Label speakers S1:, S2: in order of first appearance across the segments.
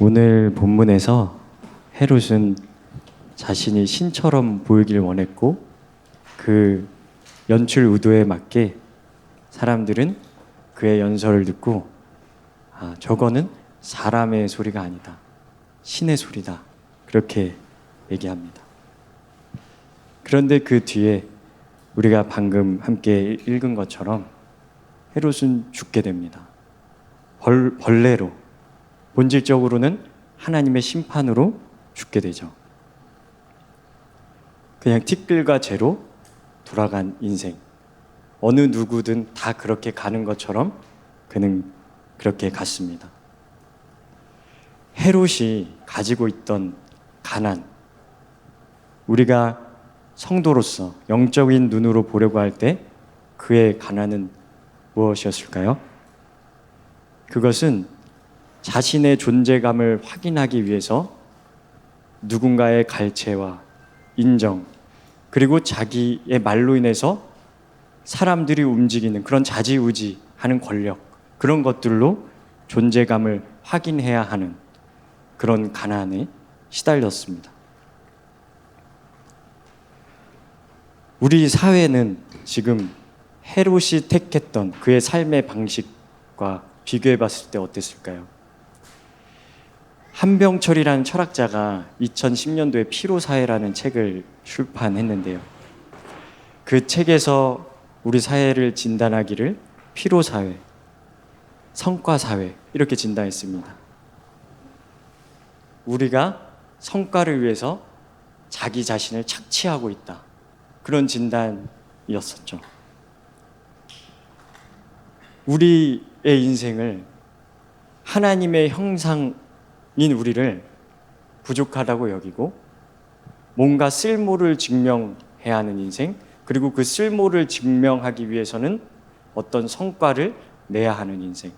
S1: 오늘 본문에서 헤롯은 자신이 신처럼 보이길 원했고 그 연출 의도에 맞게 사람들은 그의 연설을 듣고 저거는 사람의 소리가 아니다. 신의 소리다. 그렇게 얘기합니다. 그런데 그 뒤에 우리가 방금 함께 읽은 것처럼 헤롯은 죽게 됩니다. 벌레로, 본질적으로는 하나님의 심판으로 죽게 되죠. 그냥 티끌과 재로 돌아간 인생. 어느 누구든 다 그렇게 가는 것처럼 그는 그렇게 갔습니다. 헤롯이 가지고 있던 가난, 우리가 성도로서 영적인 눈으로 보려고 할 때 그의 가난은 무엇이었을까요? 그것은 자신의 존재감을 확인하기 위해서 누군가의 갈채와 인정, 그리고 자기의 말로 인해서 사람들이 움직이는 그런 자지우지하는 권력, 그런 것들로 존재감을 확인해야 하는 그런 가난에 시달렸습니다. 우리 사회는 지금 헤롯이 택했던 그의 삶의 방식과 비교해 봤을 때 어땠을까요? 한병철이라는 철학자가 2010년도에 피로사회라는 책을 출판했는데요. 그 책에서 우리 사회를 진단하기를 피로사회, 성과사회 이렇게 진단했습니다. 우리가 성과를 위해서 자기 자신을 착취하고 있다. 그런 진단이었었죠. 우리의 인생을 하나님의 형상인 우리를 부족하다고 여기고 뭔가 쓸모를 증명해야 하는 인생, 그리고 그 쓸모를 증명하기 위해서는 어떤 성과를 내야 하는 인생,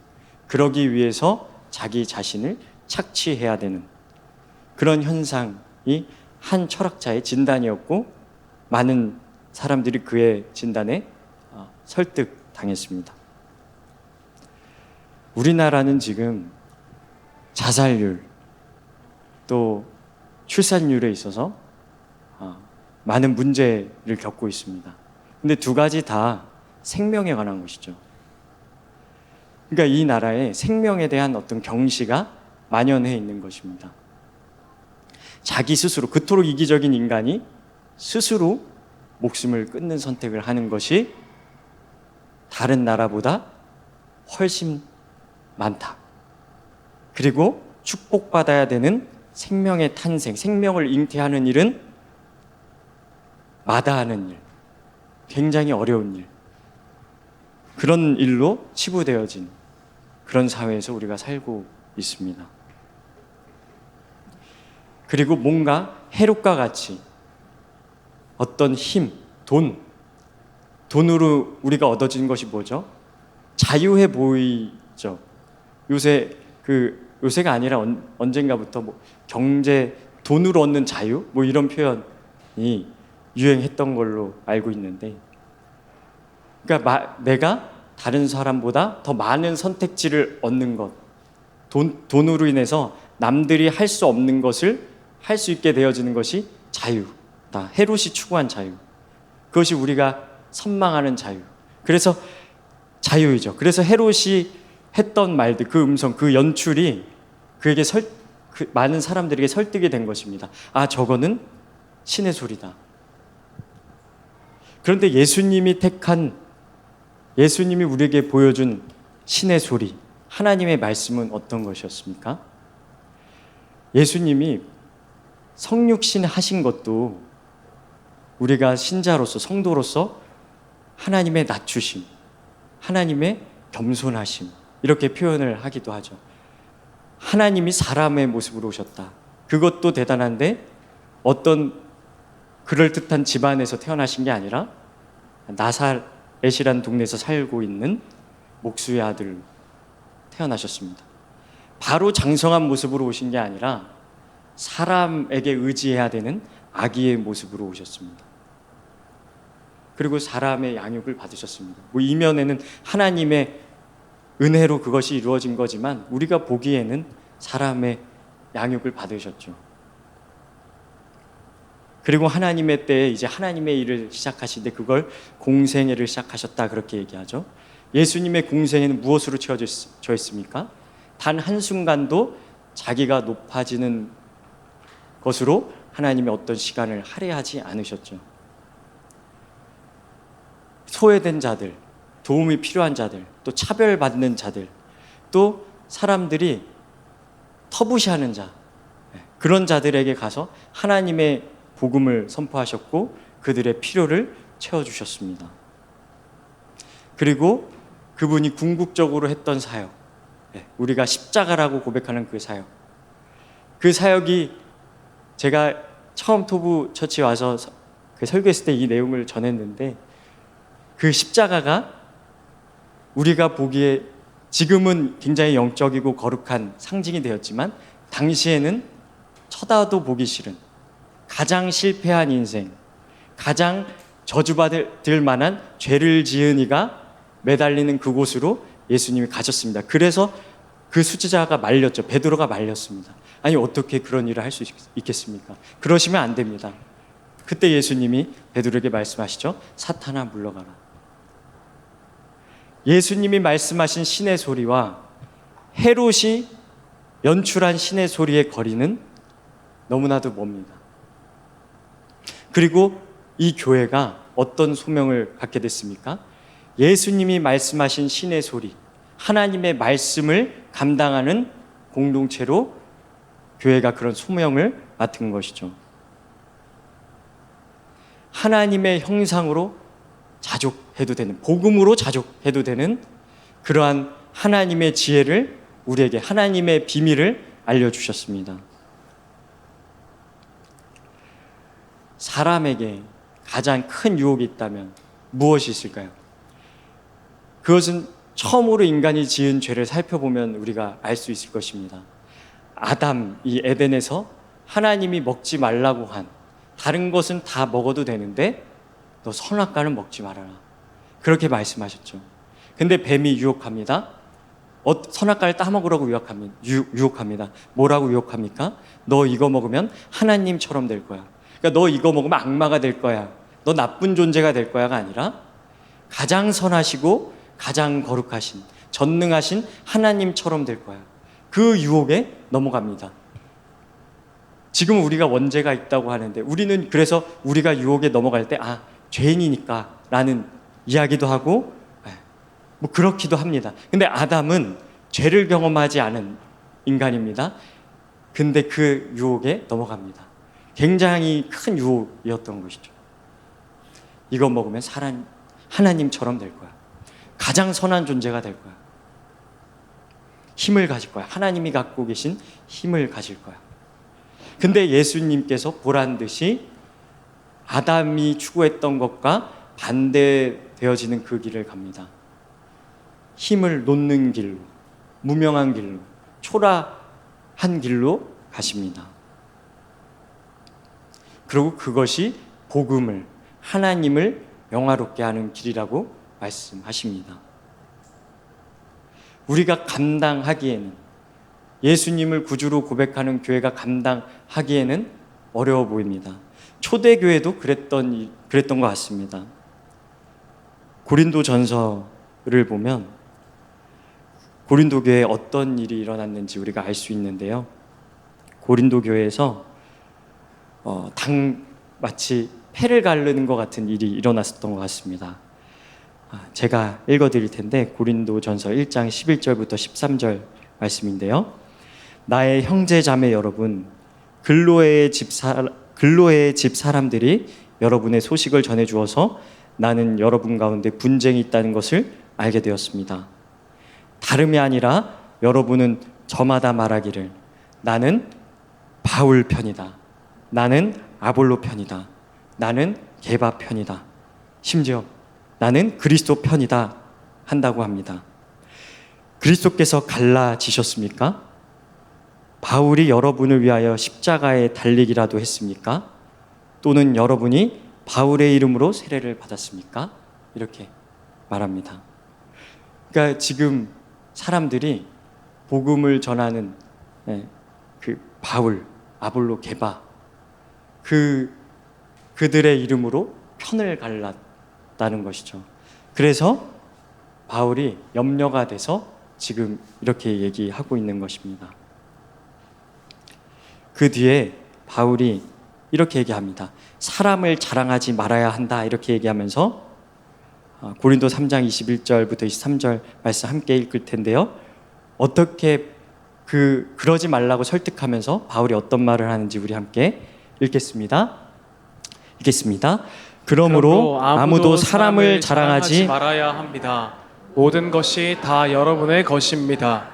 S1: 그러기 위해서 자기 자신을 착취해야 되는 그런 현상이 한 철학자의 진단이었고 많은 사람들이 그의 진단에 설득당했습니다. 우리나라는 지금 자살률 또 출산율에 있어서 많은 문제를 겪고 있습니다. 근데 두 가지 다 생명에 관한 것이죠. 그러니까 이 나라에 생명에 대한 어떤 경시가 만연해 있는 것입니다. 자기 스스로, 그토록 이기적인 인간이 스스로 목숨을 끊는 선택을 하는 것이 다른 나라보다 훨씬 많다. 그리고 축복받아야 되는 생명의 탄생, 생명을 잉태하는 일은 마다하는 일, 굉장히 어려운 일, 그런 일로 치부되어진 그런 사회에서 우리가 살고 있습니다. 그리고 뭔가 헤롯과 같이 어떤 힘, 돈으로 우리가 얻어진 것이 뭐죠? 자유해 보이죠. 요새가 아니라 언젠가부터 경제, 돈으로 얻는 자유? 이런 표현이 유행했던 걸로 알고 있는데, 그러니까 내가 다른 사람보다 더 많은 선택지를 얻는 것, 돈으로 인해서 남들이 할 수 없는 것을 할 수 있게 되어지는 것이 자유다. 헤롯이 추구한 자유. 그것이 우리가 선망하는 자유. 그래서 자유이죠. 그래서 헤롯이 했던 말들, 그 음성, 그 연출이 그에게 많은 사람들에게 설득이 된 것입니다. 저거는 신의 소리다. 그런데 예수님이 우리에게 보여준 신의 소리, 하나님의 말씀은 어떤 것이었습니까? 예수님이 성육신 하신 것도 우리가 신자로서, 성도로서 하나님의 낮추심, 하나님의 겸손하심, 이렇게 표현을 하기도 하죠. 하나님이 사람의 모습으로 오셨다. 그것도 대단한데 어떤 그럴듯한 집안에서 태어나신 게 아니라 나사렛이라는 동네에서 살고 있는 목수의 아들로 태어나셨습니다. 바로 장성한 모습으로 오신 게 아니라 사람에게 의지해야 되는 아기의 모습으로 오셨습니다. 그리고 사람의 양육을 받으셨습니다. 이면에는 하나님의 은혜로 그것이 이루어진 거지만 우리가 보기에는 사람의 양육을 받으셨죠. 그리고 하나님의 때에 이제 하나님의 일을 시작하시는데 그걸 공생애를 시작하셨다 그렇게 얘기하죠. 예수님의 공생애는 무엇으로 채워져 있습니까? 단 한순간도 자기가 높아지는 것으로 하나님의 어떤 시간을 할애하지 않으셨죠. 소외된 자들, 도움이 필요한 자들, 또 차별받는 자들, 또 사람들이 터부시하는 자, 그런 자들에게 가서 하나님의 복음을 선포하셨고 그들의 필요를 채워주셨습니다. 그리고 그분이 궁극적으로 했던 사역, 우리가 십자가라고 고백하는 그 사역이 제가 처음 토부 처치에 와서 그 설교했을 때 이 내용을 전했는데 그 십자가가 우리가 보기에 지금은 굉장히 영적이고 거룩한 상징이 되었지만 당시에는 쳐다도 보기 싫은 가장 실패한 인생, 가장 저주받을 만한 죄를 지은 이가 매달리는 그곳으로 예수님이 가셨습니다. 그래서 그 수지자가 말렸죠. 베드로가 말렸습니다. 아니 어떻게 그런 일을 할 수 있겠습니까? 그러시면 안 됩니다. 그때 예수님이 베드로에게 말씀하시죠. 사탄아 물러가라. 예수님이 말씀하신 신의 소리와 헤롯이 연출한 신의 소리의 거리는 너무나도 멉니다. 그리고 이 교회가 어떤 소명을 갖게 됐습니까? 예수님이 말씀하신 신의 소리, 하나님의 말씀을 감당하는 공동체로 교회가 그런 소명을 맡은 것이죠. 하나님의 형상으로 자족해도 되는, 복음으로 자족해도 되는 그러한 하나님의 지혜를 우리에게, 하나님의 비밀을 알려주셨습니다. 사람에게 가장 큰 유혹이 있다면 무엇이 있을까요? 그것은 처음으로 인간이 지은 죄를 살펴보면 우리가 알 수 있을 것입니다. 아담, 이 에덴에서 하나님이 먹지 말라고 한 다른 것은 다 먹어도 되는데 너 선악과는 먹지 말아라. 그렇게 말씀하셨죠. 근데 뱀이 유혹합니다. 선악과를 따먹으라고 유혹합니다. 뭐라고 유혹합니까? 너 이거 먹으면 하나님처럼 될 거야. 그러니까 너 이거 먹으면 악마가 될 거야. 너 나쁜 존재가 될 거야가 아니라 가장 선하시고 가장 거룩하신, 전능하신 하나님처럼 될 거야. 그 유혹에 넘어갑니다. 지금 우리가 원죄가 있다고 하는데 우리는 그래서 우리가 유혹에 넘어갈 때 죄인이니까 라는 이야기도 하고 뭐 그렇기도 합니다. 근데 아담은 죄를 경험하지 않은 인간입니다. 근데 그 유혹에 넘어갑니다. 굉장히 큰 유혹이었던 것이죠. 이거 먹으면 하나님처럼 될 거야. 가장 선한 존재가 될 거야. 힘을 가질 거야. 하나님이 갖고 계신 힘을 가질 거야. 근데 예수님께서 보란 듯이 아담이 추구했던 것과 반대되어지는 그 길을 갑니다. 힘을 놓는 길로, 무명한 길로, 초라한 길로 가십니다. 그리고 그것이 복음을, 하나님을 영화롭게 하는 길이라고 말씀하십니다. 우리가 감당하기에는, 예수님을 구주로 고백하는 교회가 감당하기에는 어려워 보입니다. 초대교회도 그랬던 것 같습니다. 고린도전서를 보면 고린도 교회에 어떤 일이 일어났는지 우리가 알 수 있는데요. 고린도 교회에서 마치 패를 가르는 것 같은 일이 일어났었던 것 같습니다. 제가 읽어드릴 텐데 고린도전서 1장 11절부터 13절 말씀인데요. 나의 형제 자매 여러분, 글로의 집 사람들이 여러분의 소식을 전해주어서 나는 여러분 가운데 분쟁이 있다는 것을 알게 되었습니다. 다름이 아니라 여러분은 저마다 말하기를 나는 바울 편이다, 나는 아볼로 편이다, 나는 게바 편이다, 심지어 나는 그리스도 편이다 한다고 합니다. 그리스도께서 갈라지셨습니까? 바울이 여러분을 위하여 십자가에 달리기라도 했습니까? 또는 여러분이 바울의 이름으로 세례를 받았습니까? 이렇게 말합니다. 그러니까 지금 사람들이 복음을 전하는 그 바울, 아볼로, 게바 그들의 이름으로 편을 갈랐다는 것이죠. 그래서 바울이 염려가 돼서 지금 이렇게 얘기하고 있는 것입니다. 그 뒤에 바울이 이렇게 얘기합니다. 사람을 자랑하지 말아야 한다 이렇게 얘기하면서 고린도 3장 21절부터 23절 말씀 함께 읽을 텐데요. 어떻게 그러지 말라고 설득하면서 바울이 어떤 말을 하는지 우리 함께 읽겠습니다. 그러므로 아무도 사람을 자랑하지
S2: 말아야 합니다. 모든 것이 다 여러분의 것입니다.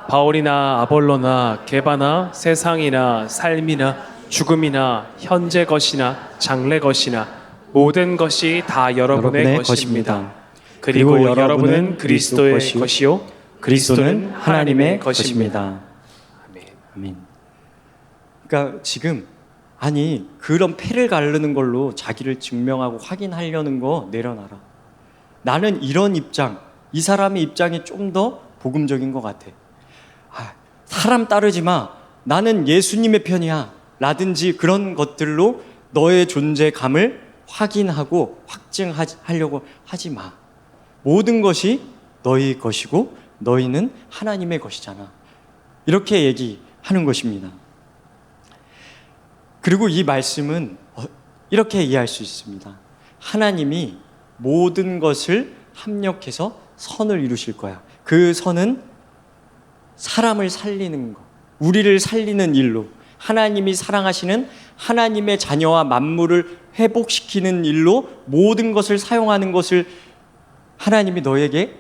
S2: 바울이나 아볼로나 게바나 세상이나 삶이나 죽음이나 현재 것이나 장래 것이나 모든 것이 다 여러분의 것입니다. 그리고 여러분은 그리스도의 것이요
S1: 그리스도는 하나님의 것입니다. 아멘. 그러니까 지금 그런 패를 가르는 걸로 자기를 증명하고 확인하려는 거 내려놔라. 나는 이런 입장, 이 사람의 입장이 좀 더 복음적인 것 같아. 사람 따르지 마. 나는 예수님의 편이야. 라든지 그런 것들로 너의 존재감을 확인하고 확증하려고 하지 마. 모든 것이 너희 것이고 너희는 하나님의 것이잖아. 이렇게 얘기하는 것입니다. 그리고 이 말씀은 이렇게 이해할 수 있습니다. 하나님이 모든 것을 합력해서 선을 이루실 거야. 그 선은 사람을 살리는 것, 우리를 살리는 일로, 하나님이 사랑하시는 하나님의 자녀와 만물을 회복시키는 일로 모든 것을 사용하는 것을 하나님이 너에게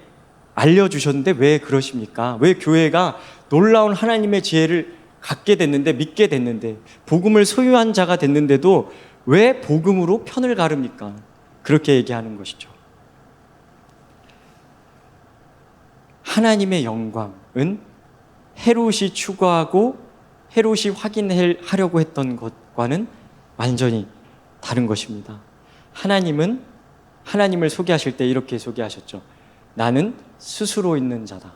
S1: 알려주셨는데 왜 그러십니까? 왜 교회가 놀라운 하나님의 지혜를 갖게 됐는데, 믿게 됐는데, 복음을 소유한 자가 됐는데도 왜 복음으로 편을 가릅니까? 그렇게 얘기하는 것이죠. 하나님의 영광은 헤롯이 추구하고 헤롯이 확인하려고 했던 것과는 완전히 다른 것입니다. 하나님은 하나님을 소개하실 때 이렇게 소개하셨죠. 나는 스스로 있는 자다.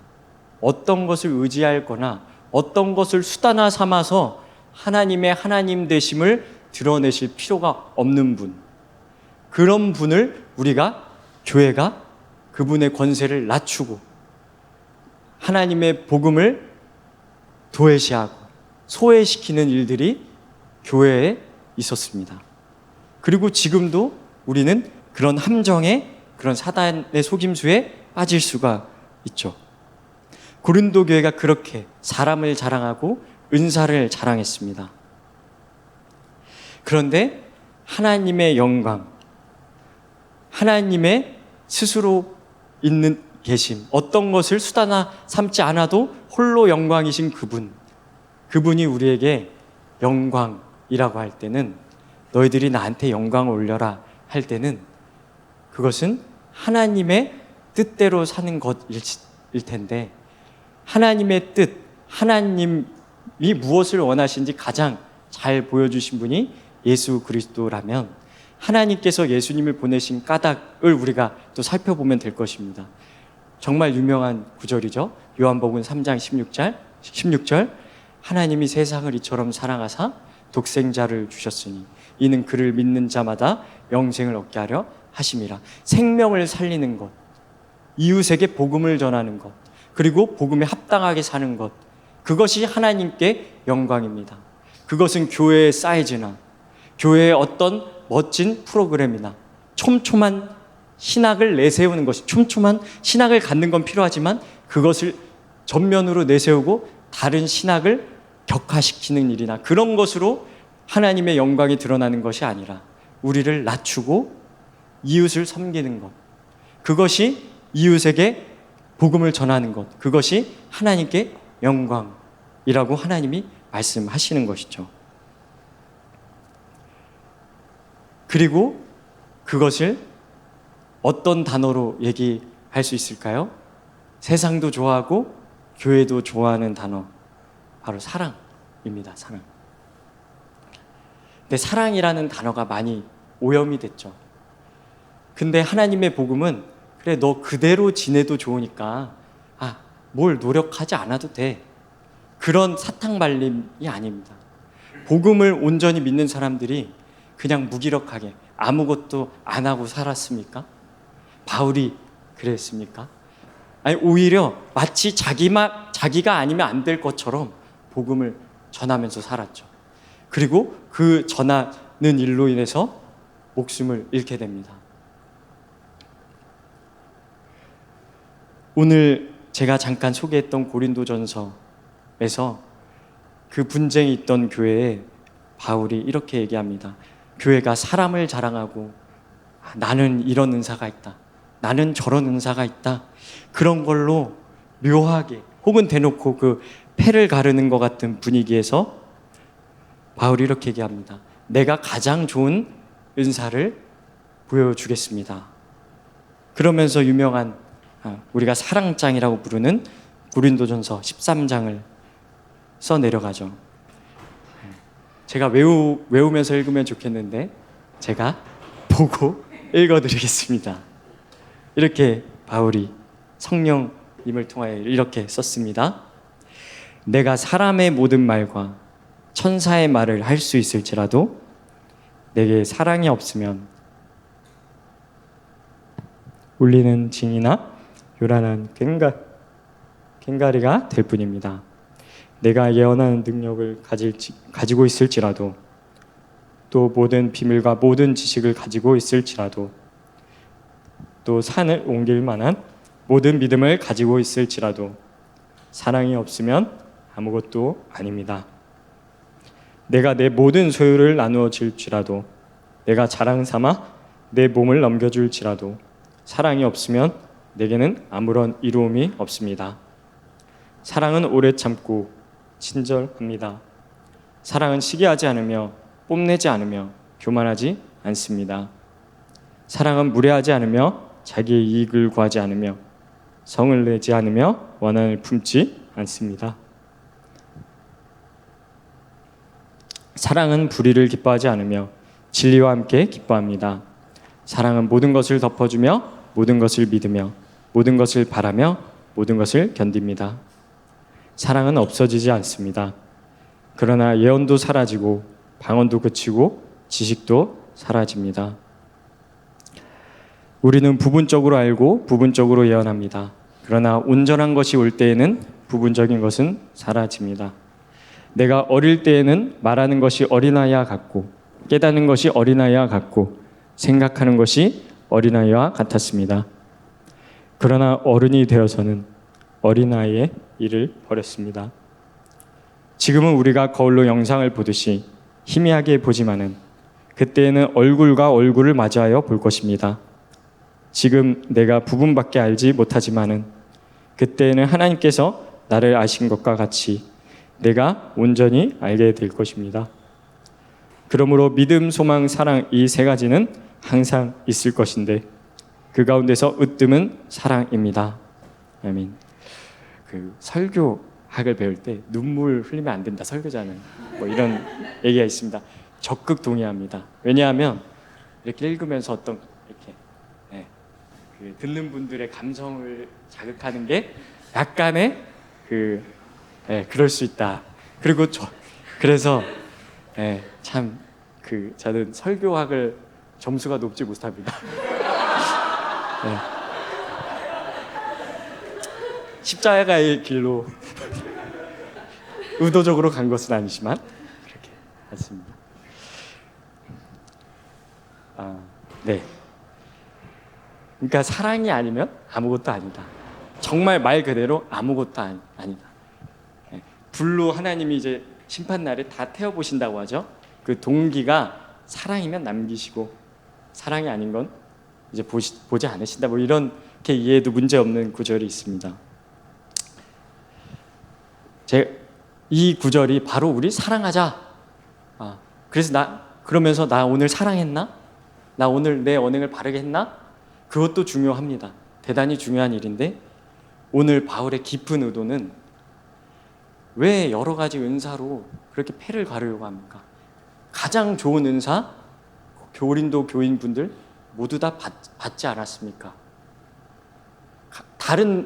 S1: 어떤 것을 의지할 거나 어떤 것을 수단화 삼아서 하나님의 하나님 되심을 드러내실 필요가 없는 분. 그런 분을 교회가 그분의 권세를 낮추고 하나님의 복음을 도외시하고 소외시키는 일들이 교회에 있었습니다. 그리고 지금도 우리는 그런 함정에, 그런 사단의 속임수에 빠질 수가 있죠. 고린도 교회가 그렇게 사람을 자랑하고 은사를 자랑했습니다. 그런데 하나님의 영광, 하나님의 스스로 있는 계심, 어떤 것을 수단화 삼지 않아도 홀로 영광이신 그분이 우리에게 영광이라고 할 때는, 너희들이 나한테 영광을 올려라 할 때는 그것은 하나님의 뜻대로 사는 것일 텐데, 하나님의 뜻, 하나님이 무엇을 원하시는지 가장 잘 보여주신 분이 예수 그리스도라면 하나님께서 예수님을 보내신 까닭을 우리가 또 살펴보면 될 것입니다. 정말 유명한 구절이죠. 요한복음 3장 16절 하나님이 세상을 이처럼 사랑하사 독생자를 주셨으니 이는 그를 믿는 자마다 영생을 얻게 하려 하심이라. 생명을 살리는 것, 이웃에게 복음을 전하는 것, 그리고 복음에 합당하게 사는 것, 그것이 하나님께 영광입니다. 그것은 교회의 사이즈나 교회의 어떤 멋진 프로그램이나 촘촘한 신학을 내세우는 것이, 촘촘한 신학을 갖는 건 필요하지만 그것을 전면으로 내세우고 다른 신학을 격화시키는 일이나 그런 것으로 하나님의 영광이 드러나는 것이 아니라 우리를 낮추고 이웃을 섬기는 것, 그것이 이웃에게 복음을 전하는 것, 그것이 하나님께 영광이라고 하나님이 말씀하시는 것이죠. 그리고 그것을 어떤 단어로 얘기할 수 있을까요? 세상도 좋아하고 교회도 좋아하는 단어, 바로 사랑입니다. 사랑. 근데 사랑이라는 단어가 많이 오염이 됐죠. 근데 하나님의 복음은 그래, 너 그대로 지내도 좋으니까 뭘 노력하지 않아도 돼. 그런 사탕발림이 아닙니다. 복음을 온전히 믿는 사람들이 그냥 무기력하게 아무것도 안 하고 살았습니까? 바울이 그랬습니까? 아니, 오히려 마치 자기가 아니면 안 될 것처럼 복음을 전하면서 살았죠. 그리고 그 전하는 일로 인해서 목숨을 잃게 됩니다. 오늘 제가 잠깐 소개했던 고린도전서에서 그 분쟁이 있던 교회에 바울이 이렇게 얘기합니다. 교회가 사람을 자랑하고 나는 이런 은사가 있다, 나는 저런 은사가 있다, 그런 걸로 묘하게 혹은 대놓고 그 패를 가르는 것 같은 분위기에서 바울이 이렇게 얘기합니다. 내가 가장 좋은 은사를 보여주겠습니다. 그러면서 유명한 우리가 사랑장이라고 부르는 고린도전서 13장을 써 내려가죠. 제가 외우면서 읽으면 좋겠는데 제가 보고 읽어드리겠습니다. 이렇게 바울이 성령님을 통하여 이렇게 썼습니다. 내가 사람의 모든 말과 천사의 말을 할 수 있을지라도 내게 사랑이 없으면 울리는 징이나 요란한 꽹가리가 될 뿐입니다. 내가 예언하는 능력을 가지고 있을지라도 또 모든 비밀과 모든 지식을 가지고 있을지라도 또 산을 옮길 만한 모든 믿음을 가지고 있을지라도 사랑이 없으면 아무것도 아닙니다. 내가 내 모든 소유를 나누어 줄지라도 내가 자랑 삼아 내 몸을 넘겨줄지라도 사랑이 없으면 내게는 아무런 이로움이 없습니다. 사랑은 오래 참고 친절합니다. 사랑은 시기하지 않으며 뽐내지 않으며 교만하지 않습니다. 사랑은 무례하지 않으며 자기의 이익을 구하지 않으며 성을 내지 않으며 원한을 품지 않습니다. 사랑은 불의를 기뻐하지 않으며 진리와 함께 기뻐합니다. 사랑은 모든 것을 덮어주며 모든 것을 믿으며 모든 것을 바라며 모든 것을 견딥니다. 사랑은 없어지지 않습니다. 그러나 예언도 사라지고 방언도 그치고 지식도 사라집니다. 우리는 부분적으로 알고 부분적으로 예언합니다. 그러나 온전한 것이 올 때에는 부분적인 것은 사라집니다. 내가 어릴 때에는 말하는 것이 어린아이와 같고 깨닫는 것이 어린아이와 같고 생각하는 것이 어린아이와 같았습니다. 그러나 어른이 되어서는 어린아이의 일을 버렸습니다. 지금은 우리가 거울로 영상을 보듯이 희미하게 보지만은 그때에는 얼굴과 얼굴을 마주하여 볼 것입니다. 지금 내가 부분밖에 알지 못하지만은 그때에는 하나님께서 나를 아신 것과 같이 내가 온전히 알게 될 것입니다. 그러므로 믿음, 소망, 사랑 이 세 가지는 항상 있을 것인데 그 가운데서 으뜸은 사랑입니다. 아멘. 그 설교학을 배울 때 눈물 흘리면 안 된다, 설교자는 뭐 이런 얘기가 있습니다. 적극 동의합니다. 왜냐하면 이렇게 읽으면서 어떤 이렇게 그 듣는 분들의 감성을 자극하는 게 약간의 그럴 수 있다. 그리고 그래서 참 저는 설교학을 점수가 높지 못합니다. 십자가의 길로 의도적으로 간 것은 아니지만 그렇게 했습니다. 네. 그러니까 사랑이 아니면 아무것도 아니다. 정말 말 그대로 아무것도 아니다. 불로 하나님이 이제 심판 날에 다 태워보신다고 하죠. 그 동기가 사랑이면 남기시고 사랑이 아닌 건 이제 보지 않으신다. 뭐 이렇게 이해해도 문제 없는 구절이 있습니다. 이 구절이 바로 우리 사랑하자. 그래서 그러면서 나 오늘 사랑했나? 나 오늘 내 언행을 바르게 했나? 그것도 중요합니다. 대단히 중요한 일인데 오늘 바울의 깊은 의도는 왜 여러 가지 은사로 그렇게 패를 가르려고 합니까? 가장 좋은 은사, 고린도 교인분들 모두 다 받지 않았습니까?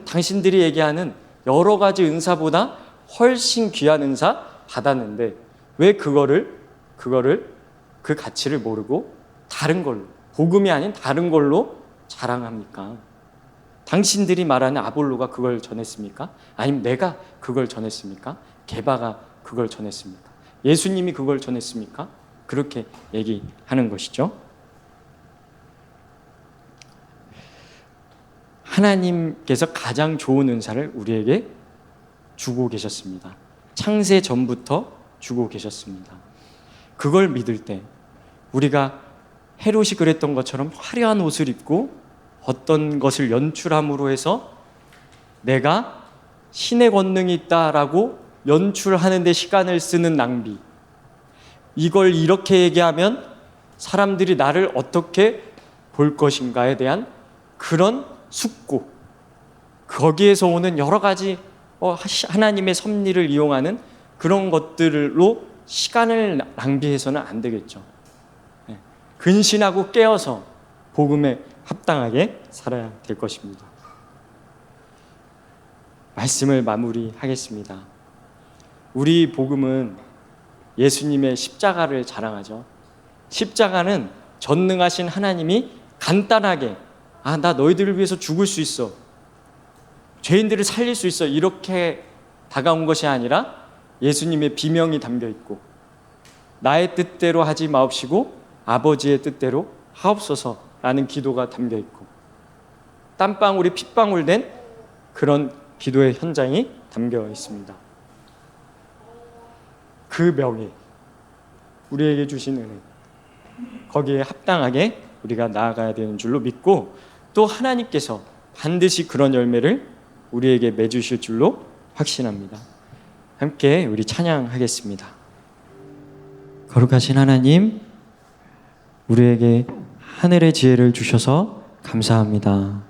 S1: 당신들이 얘기하는 여러 가지 은사보다 훨씬 귀한 은사 받았는데 왜 그 가치를 모르고 다른 걸로, 복음이 아닌 다른 걸로 자랑합니까? 당신들이 말하는 아볼로가 그걸 전했습니까? 아니면 내가 그걸 전했습니까? 게바가 그걸 전했습니까? 예수님이 그걸 전했습니까? 그렇게 얘기하는 것이죠. 하나님께서 가장 좋은 은사를 우리에게 주고 계셨습니다. 창세 전부터 주고 계셨습니다. 그걸 믿을 때 우리가 헤롯이 그랬던 것처럼 화려한 옷을 입고 어떤 것을 연출함으로 해서 내가 신의 권능이 있다라고 연출하는 데 시간을 쓰는 낭비, 이걸 이렇게 얘기하면 사람들이 나를 어떻게 볼 것인가에 대한 그런 숙고, 거기에서 오는 여러 가지 하나님의 섭리를 이용하는 그런 것들로 시간을 낭비해서는 안 되겠죠. 근신하고 깨어서 복음에 합당하게 살아야 될 것입니다. 말씀을 마무리하겠습니다. 우리 복음은 예수님의 십자가를 자랑하죠. 십자가는 전능하신 하나님이 간단하게 나 너희들을 위해서 죽을 수 있어, 죄인들을 살릴 수 있어, 이렇게 다가온 것이 아니라 예수님의 비명이 담겨 있고 나의 뜻대로 하지 마옵시고 아버지의 뜻대로 하옵소서라는 기도가 담겨 있고 땀방울이 핏방울 된 그런 기도의 현장이 담겨 있습니다. 그 명예, 우리에게 주신 은혜, 거기에 합당하게 우리가 나아가야 되는 줄로 믿고 또 하나님께서 반드시 그런 열매를 우리에게 맺으실 줄로 확신합니다. 함께 우리 찬양하겠습니다. 거룩하신 하나님, 우리에게 하늘의 지혜를 주셔서 감사합니다.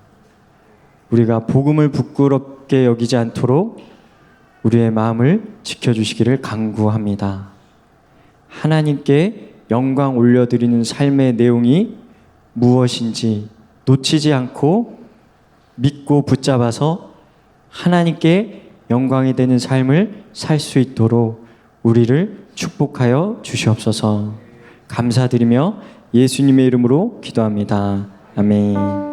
S1: 우리가 복음을 부끄럽게 여기지 않도록 우리의 마음을 지켜주시기를 간구합니다. 하나님께 영광 올려드리는 삶의 내용이 무엇인지 놓치지 않고 믿고 붙잡아서 하나님께 영광이 되는 삶을 살 수 있도록 우리를 축복하여 주시옵소서. 감사드리며 예수님의 이름으로 기도합니다. 아멘.